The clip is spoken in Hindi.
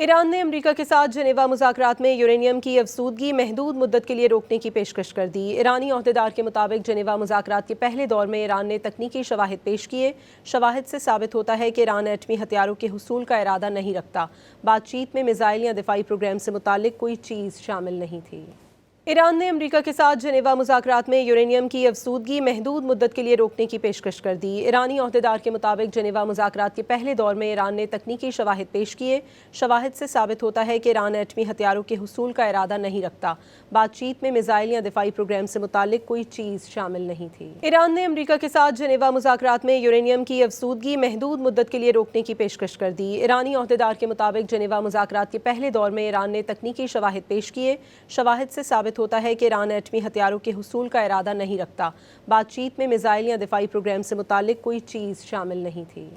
ईरान ने अमेरिका के साथ जेनेवा मुज़ाकरात में यूरेनियम की अफसूदगी महदूद मुद्दत के लिए रोकने की पेशकश कर दी। ईरानी अहदेदार के मुताबिक जेनेवा मुज़ाकरात के पहले दौर में ईरान ने तकनीकी शवाहिद पेश किए। शवाहिद से साबित होता है कि ईरान एटमी हथियारों के हुसूल का इरादा नहीं रखता। बातचीत में मिसाइल या दिफाई प्रोग्राम से मुतालिक कोई चीज़ शामिल नहीं थी। ईरान ने अमेरिका के साथ जेनेवा मुज़ाकरात में यूरेनियम की अफसूदगी महदूद मुद्दत के लिए रोकने की पेशकश कर दी। ईरानी अहदेदार के मुताबिक जेनेवा मुज़ाकरात के पहले दौर में ईरान ने तकनीकी शवाहिद पेश किए। शवाहिद से साबित होता है कि ईरान एटमी हथियारों के हुसूल का इरादा नहीं रखता। बातचीत में मिसाइल या दिफाई प्रोग्राम से मुतालिक कोई चीज़ शामिल नहीं थी। ईरान ने अमेरिका के साथ जेनेवा मुज़ाकरात में यूरेनियम की अफसूदगी महदूद मुद्दत के लिए रोकने की पेशकश कर दी। ईरानी अहदेदार के मुताबिक जेनेवा मुज़ाकरात के पहले दौर में ईरान ने तकनीकी शवाहिद पेश किए। शवाहिद से साबित होता है कि ईरान एटमी हथियारों के हुसूल का इरादा नहीं रखता। बातचीत में मिसाइल या दिफाई प्रोग्राम से मुतालिक कोई चीज़ शामिल नहीं थी।